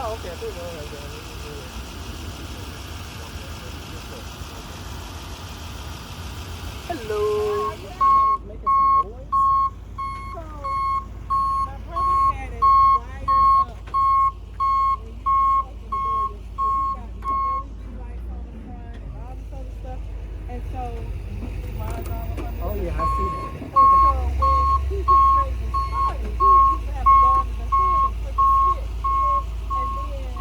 Oh, okay. I think no, hello. Somebody's making some noise. So, my brother had it wired up. When you open the door, you'll see he got LED lights on the front and all this other stuff. And so, mine's all up under Oh yeah, I see that. And so, when he gets ready to start it, he used to have to go under the hood and flip the switch. And then,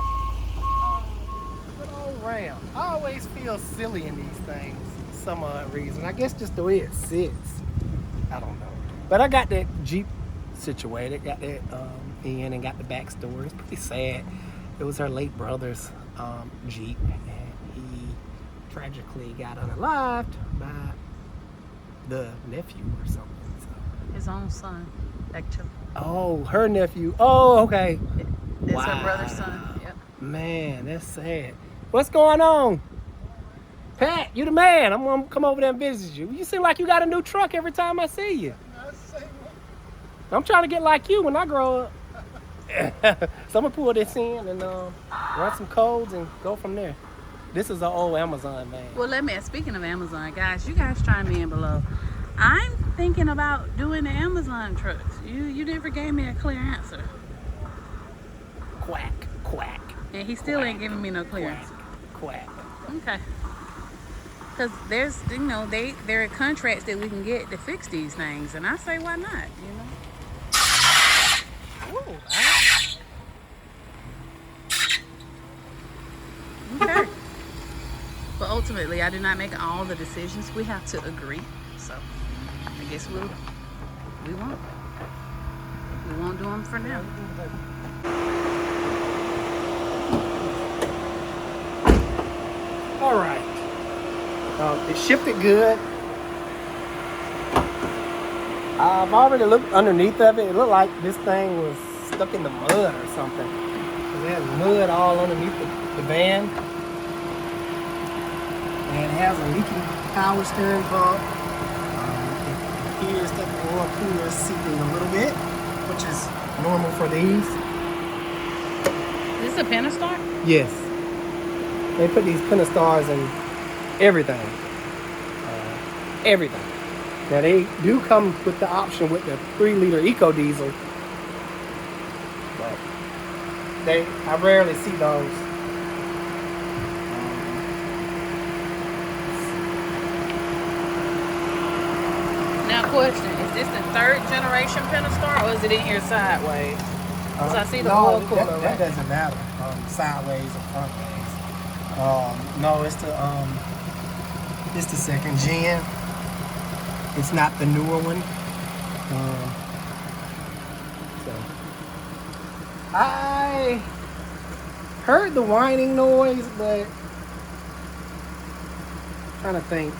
Good old Ram. I always feel silly in these things for some odd reason. I guess just the way it sits. I don't know. But I got that Jeep situated, got that in and got the backstory. It's pretty sad. It was her late brother's Jeep, and he tragically got unalived by the nephew or something. So. His own son, actually. Oh, her nephew. Oh, okay. That's Wow. her brother's son. Yep. Man, that's sad. What's going on? Pat, you the man. I'm gonna come over there and visit you. You seem like you got a new truck every time I see you. I'm trying to get like you when I grow up. So I'm gonna pull this in and run some codes and go from there. This is an old Amazon van. Well, speaking of Amazon, guys, you guys chime in below. I'm thinking about doing the Amazon trucks. You never gave me a clear answer. Quack, quack, And he still ain't giving me no clear quack, answer. quack. Okay. Because there's, there are contracts that we can get to fix these things. And I say, why not, Ooh, Okay. But ultimately, I do not make all the decisions. We have to agree. So I guess we won't. We won't do them for now. all right. It shifted good. I've already looked underneath of it. It looked like this thing was stuck in the mud or something. There's mud all underneath the van. And it has a leaking power steering pump. It appears that the oil cooler is seeping a little bit, which is normal for these. Is this a Pentastar? Yes. They put these Penastars in everything. Everything. Now they do come with the option with the 3-liter eco diesel. But I rarely see those. Now, question: is this the 3rd generation Pentastar, or is it in here sideways? Because I see the no, oil cooler. that doesn't matter. Sideways or front ways. No, it's the 2nd gen. It's not the newer one. So I heard the whining noise, but I'm trying to think.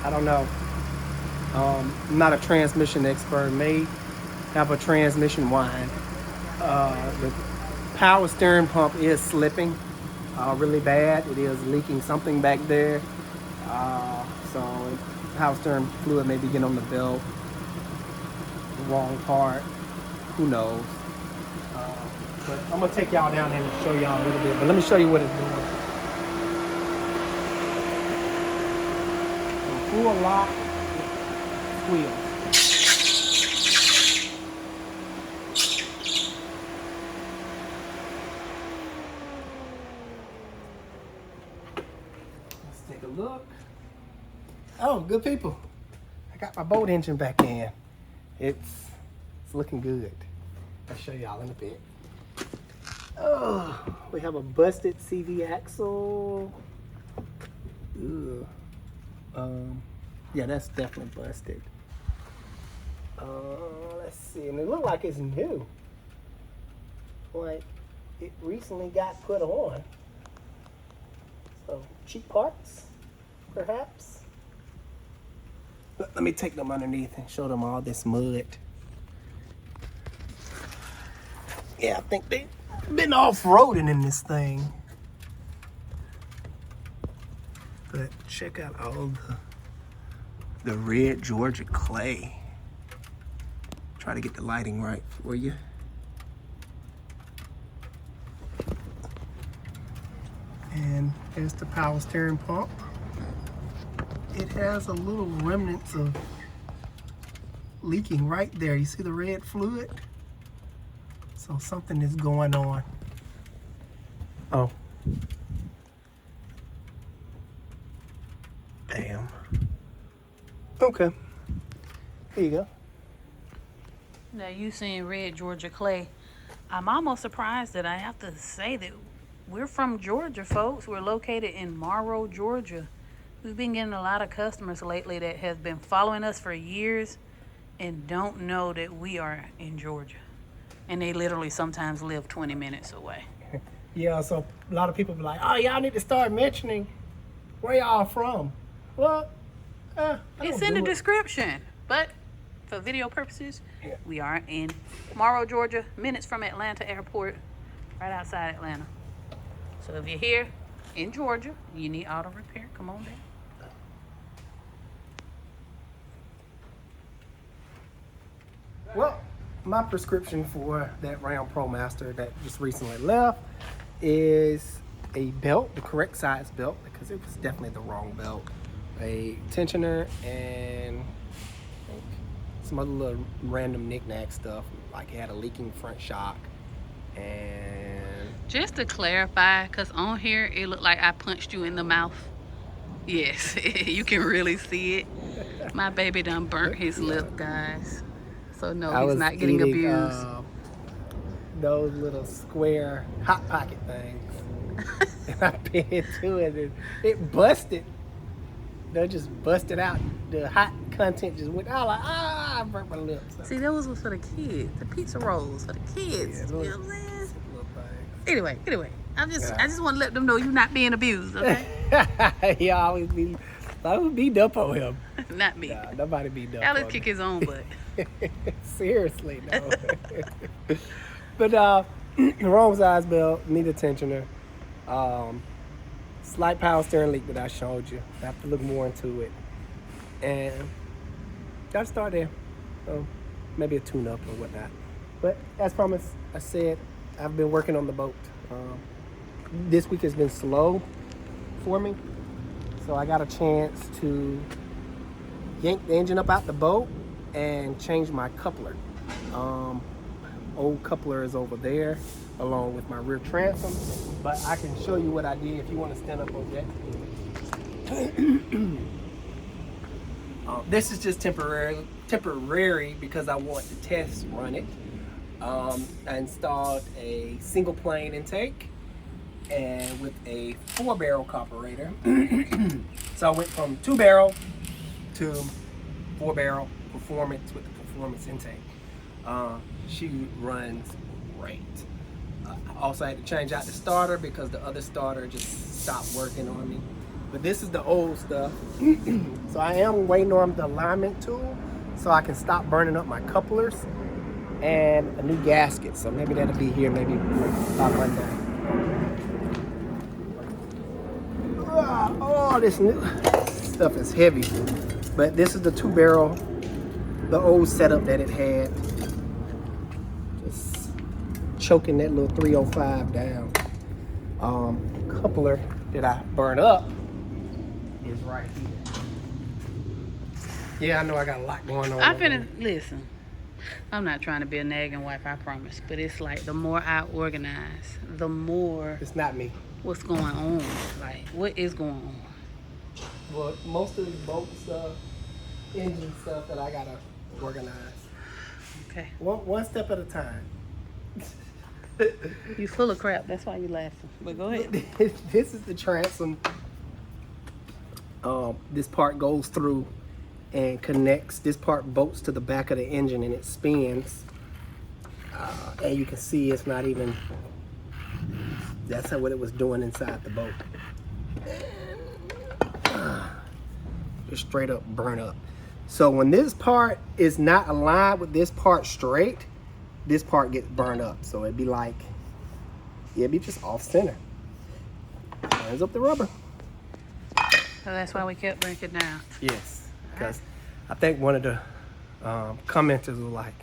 I don't know. I'm not a transmission expert. May have a transmission whine. The power steering pump is slipping really bad. It is leaking something back there. So power steering fluid may be getting on the belt. The wrong part. Who knows? But I'm gonna take y'all down there and show y'all a little bit. But let me show you what it's doing. Full lock wheel. Let's take a look. Oh, good people. I got my boat engine back in. It's looking good. I'll show y'all in a bit. Oh, we have a busted CV axle. Ooh. Yeah, that's definitely busted. Let's see, and it looked like it's new. Like it recently got put on. So cheap parts, perhaps. Let me take them underneath and show them all this mud. Yeah, I think they've been off-roading in this thing. But check out all the red Georgia clay. Try to get the lighting right for you. And here's the power steering pump. It has a little remnants of leaking right there. You see the red fluid? So something is going on. Oh. Damn. Okay. Here you go. Now you seeing red Georgia clay. I'm almost surprised that I have to say that we're from Georgia, folks. We're located in Morrow, Georgia. We've been getting a lot of customers lately that have been following us for years and don't know that we are in Georgia. And they literally sometimes live 20 minutes away. Yeah, so a lot of people be like, oh, y'all need to start mentioning where y'all from. Well, It's in the description, but for video purposes, Yeah. we are in Morrow, Georgia, minutes from Atlanta Airport, right outside Atlanta. So if you're here in Georgia, you need auto repair, come on down. Well, my prescription for that Ram ProMaster that just recently left is a belt, the correct size belt, because it was definitely the wrong belt. A tensioner and some other little random knick-knack stuff, like it had a leaking front shock. And Just to clarify, because on here it looked like I punched you in the mouth. Yes, you can really see it. My baby done burnt his lip, guys. So no, I he's was not getting eating, abused. Those little square Hot Pocket things. And I bit into it and it busted. They just busted out. The hot content just went out like, I burnt my lips. See, those was for the kids. The pizza rolls for the kids. Yeah, You know those what I'm saying? little Anyway, I just Yeah. want to let them know you're not being abused, okay? things. He always be, I would beat up on him. Not me. Nah, nobody beat up Alex on kick him. his own butt. Seriously, no. But the wrong size belt, need a tensioner. Slight power steering leak that I showed you. I have to look more into it. And gotta start there. So maybe a tune-up or whatnot. But as promised, I said I've been working on the boat. This week has been slow for me. So I got a chance to yank the engine up out the boat and change my coupler. Old coupler is over there along with my rear transom, but I can show you what I did if you want to stand up on that. This is just temporary because I want to test run it. I installed a single plane intake and with a 4-barrel carburetor. So I went from 2-barrel to 4-barrel performance with the performance intake. She runs great. I also had to change out the starter because the other starter just stopped working on me. But this is the old stuff. So I am waiting on the alignment tool so I can stop burning up my couplers and a new gasket. So maybe that'll be here maybe about Monday. Oh, this new stuff is heavy. But this is the 2-barrel, the old setup that it had. Just choking that little 305 down. Coupler that I burned up is right here. Yeah, I know I got a lot going on. Listen, I'm not trying to be a nagging wife, I promise. But it's like the more I organize, the more It's not me. what's going on. Like, what is going on? Well, most of the boat stuff, engine stuff that I gotta organize. Okay. One step at a time. You full of crap. That's why you laughing. But go ahead. This is the transom. This part goes through and connects. This part bolts to the back of the engine and it spins. And you can see it's not even, that's what it was doing inside the boat. Just straight up burn up. So when this part is not aligned with this part straight, this part gets burned up. So it'd be like, it'd be just off center. Lines up the rubber. So that's why we kept breaking down. Yes, because I think one of the commenters was like,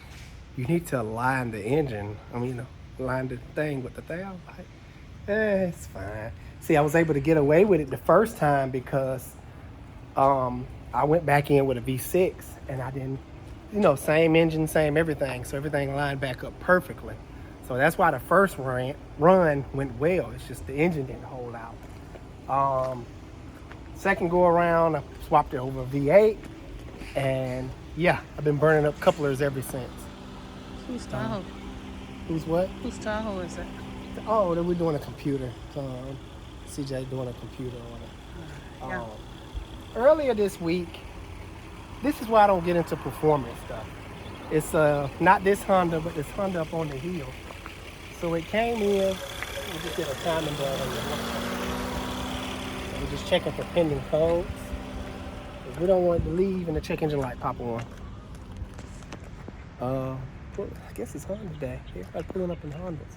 you need to align the engine. I mean, align the thing with the thing. I was like, It's fine. See, I was able to get away with it the first time because I went back in with a V6 and I didn't, same engine, same everything. So everything lined back up perfectly. So that's why the first run went well. It's just the engine didn't hold out. Second go around, I swapped it over a V8. And yeah, I've been burning up couplers ever since. Who's Tahoe? Who's what? Whose Tahoe is it? Oh, we're doing a computer. CJ doing a computer on it. Yeah. Earlier this week, this is why I don't get into performance stuff. It's not this Honda, but this Honda up on the hill. So it came in, we just did a timing belt on it. We're just checking for pending codes. We don't want it to leave and the check engine light pop on. Well, I guess it's Honda day. Everybody's pulling up in Hondas.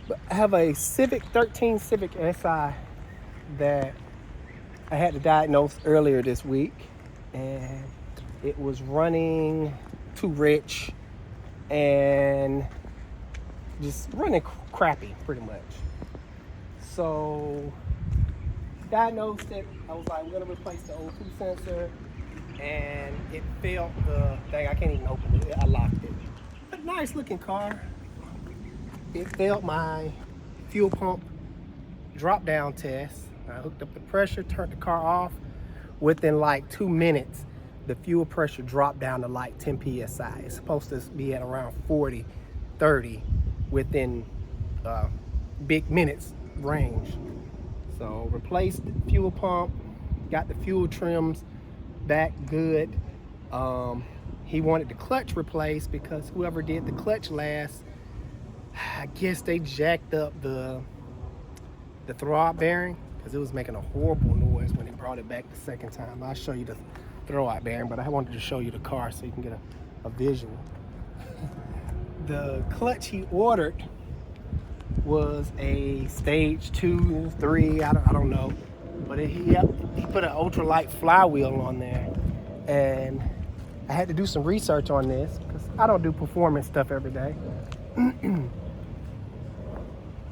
But I have a Civic 13 Civic SI that I had to diagnose earlier this week, and it was running too rich and just running crappy pretty much. So diagnosed it. I was like, we're gonna replace the O2 sensor, and it failed the thing. I can't even open it. I locked it. A nice looking car. It failed my fuel pump drop down test. I hooked up the pressure, turned the car off. Within like 2 minutes, the fuel pressure dropped down to like 10 psi. It's supposed to be at around 40, 30 within big minutes range. So replaced the fuel pump, got the fuel trims back good. He wanted the clutch replaced because whoever did the clutch last, I guess they jacked up the throwout bearing because it was making a horrible noise when he brought it back the second time. I'll show you the throwout bearing, but I wanted to show you the car so you can get a visual. The clutch he ordered was a stage 2, 3, I don't know, but he put an ultralight flywheel on there, and I had to do some research on this because I don't do performance stuff every day.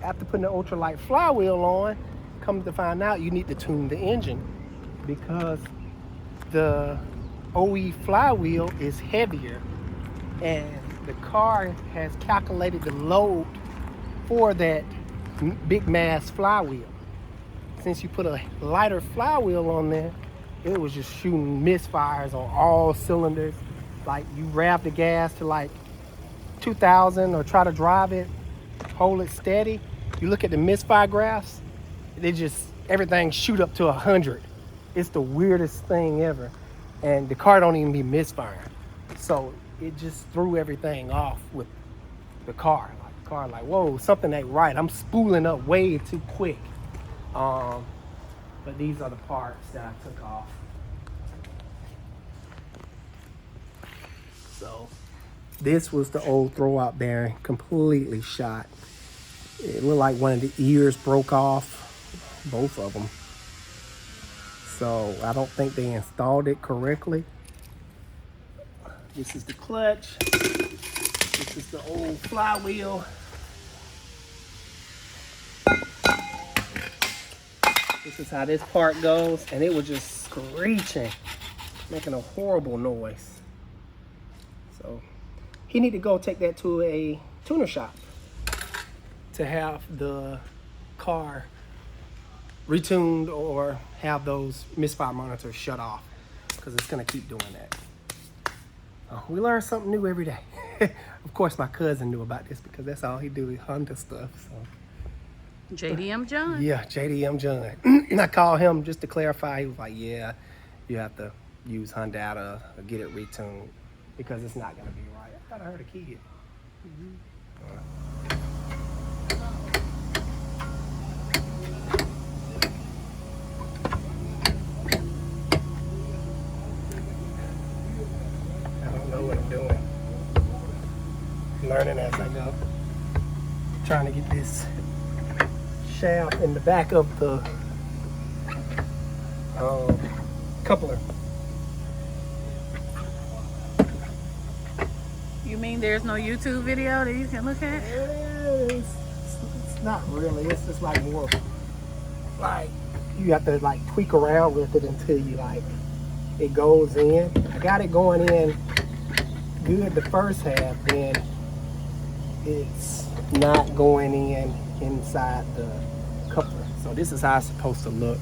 After putting the ultralight flywheel on, come to find out you need to tune the engine because the OE flywheel is heavier, and the car has calculated the load for that big mass flywheel. Since you put a lighter flywheel on there, it was just shooting misfires on all cylinders. Like you rev the gas to like 2,000 or try to drive it, hold it steady. You look at the misfire graphs, everything shoot up to 100. It's the weirdest thing ever. And the car don't even be misfiring. So it just threw everything off with the car. Like, whoa, something ain't right. I'm spooling up way too quick. But these are the parts that I took off. So this was the old throwout bearing, completely shot. It looked like one of the ears broke off, both of them. So I don't think they installed it correctly. This is the clutch. This is the old flywheel. This is how this part goes, and it was just screeching, making a horrible noise. So he need to go take that to a tuner shop to have the car retuned or have those misfire monitors shut off, because it's gonna keep doing that. We learn something new every day. Of course, my cousin knew about this because that's all he do is Honda stuff. So. JDM John? Yeah, JDM John. And I called him just to clarify. He was like, yeah, you have to use Honda or get it retuned because it's not gonna be right. I thought I heard a kid. What I'm doing. Learning as I go. Trying to get this shaft in the back of the coupler. You mean there's no YouTube video that you can look at? It's not really. It's just like more like you have to like tweak around with it until you like it goes in. I got it going in good the first half, then it's not going in inside the coupler. So this is how it's supposed to look.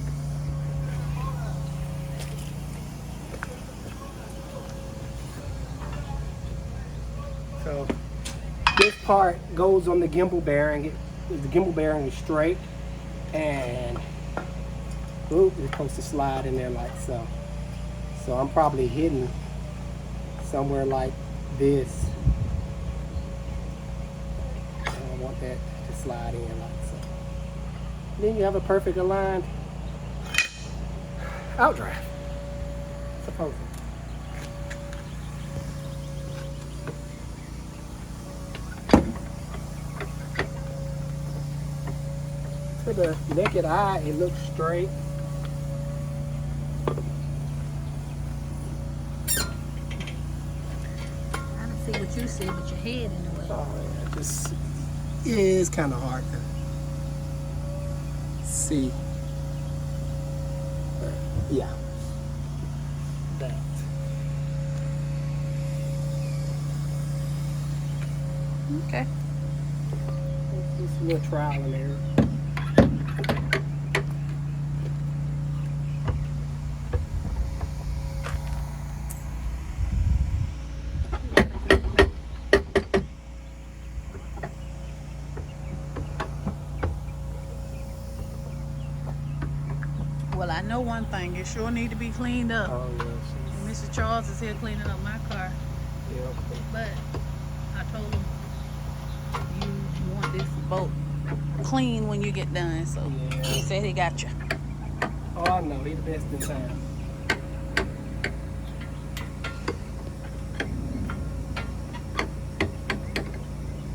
So this part goes on the gimbal bearing. The gimbal bearing is straight, and it's supposed to slide in there like so. So I'm probably hitting somewhere like this. And I want that to slide in like so. Then you have a perfect aligned outdraft, supposedly. To the naked eye, it looks straight. I don't see what you see, but your head in the way. Oh, yeah, just it is kind of hard to see. But yeah, that. Okay. Just a little trial and error. Well, I know one thing. It sure need to be cleaned up. Oh yeah, And Mr. Charles is here cleaning up my car. yeah, okay. But I told him you want this boat clean when you get done. So Yeah. he said he got you. Oh, I know, he the best in town.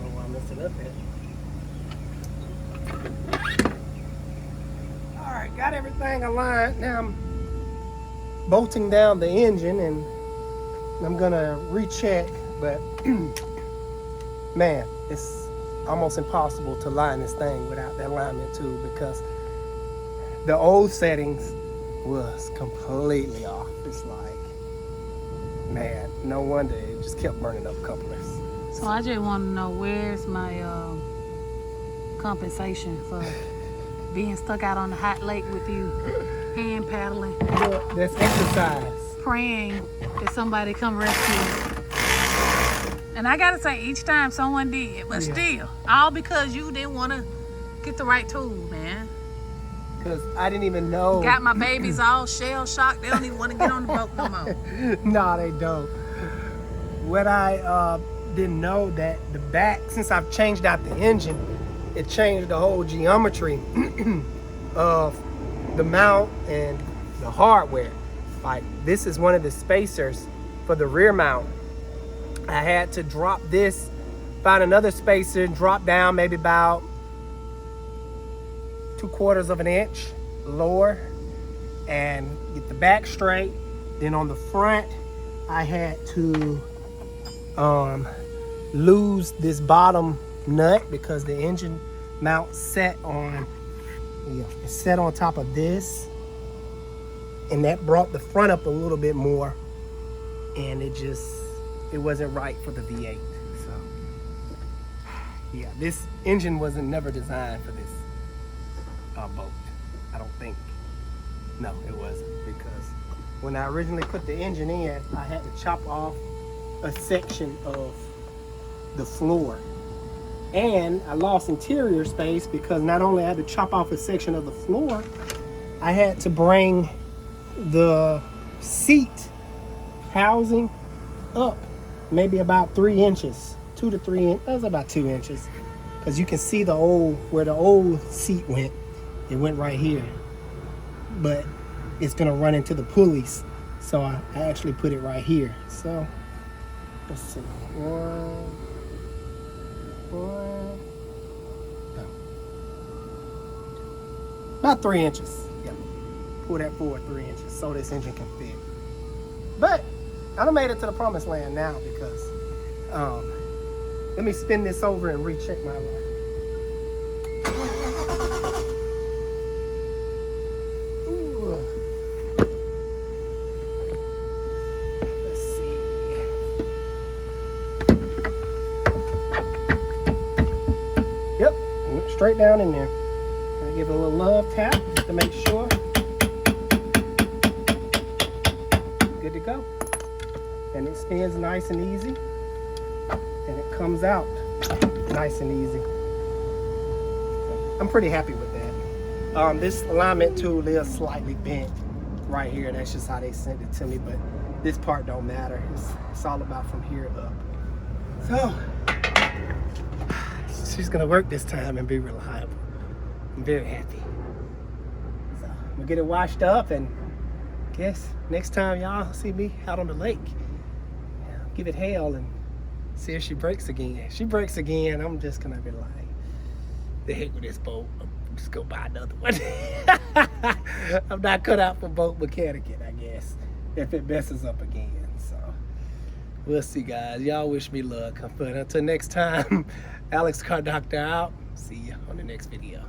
Oh, I messed it up at. All right, got everything aligned. Now I'm bolting down the engine, and I'm gonna recheck, but man, it's almost impossible to line this thing without that alignment tool, because the old settings was completely off. It's like, man, no wonder it just kept burning up couplers. So I just want to know, where's my compensation for being stuck out on the hot lake with you, hand paddling, Well, that's exercise. praying that somebody come rescue me. And I gotta say, each time someone did, but Yeah. still, all because you didn't want to get the right tool, man. Because I didn't even know. Got my babies all shell shocked. They don't even want to get on the boat no more. No, they don't. What I didn't know, that the back, since I've changed out the engine, it changed the whole geometry of the mount and the hardware. Like, this is one of the spacers for the rear mount. I had to drop this, find another spacer, drop down maybe about 2/4 of an inch lower, and get the back straight. Then on the front, I had to lose this bottom nut because the engine mount set on, it set on top of this, and that brought the front up a little bit more, and it wasn't right for the V8. So yeah, this engine wasn't never designed for this boat, I don't think. No, it wasn't, because when I originally put the engine in, I had to chop off a section of the floor, and I lost interior space because not only I had to chop off a section of the floor, I had to bring the seat housing up maybe about 3 inches, 2 to 3 inches. That was about 2 inches, because you can see where the old seat went. It went right here, but it's gonna run into the pulleys, so I actually put it right here. So let's see, no. About 3 inches. Yeah, pull that forward 3 inches so this engine can fit. But I done made it to the promised land now, because let me spin this over and recheck my light. straight down in there. I give it a little love tap to make sure. Good to go. And it spins nice and easy. And it comes out nice and easy. I'm pretty happy with that. This alignment tool is slightly bent right here. That's just how they sent it to me, but this part don't matter. It's all about from here up. So she's gonna work this time and be reliable. I'm very happy. So I'm gonna get it washed up, and guess next time y'all see me out on the lake, give it hell and see if she breaks again. If she breaks again, I'm just gonna be like, the heck with this boat. I'm just gonna buy another one. I'm not cut out for boat mechanicing, I guess, if it messes up again. So we'll see, guys. Y'all wish me luck. But until next time, Alex Car Doctor out. See you on the next video.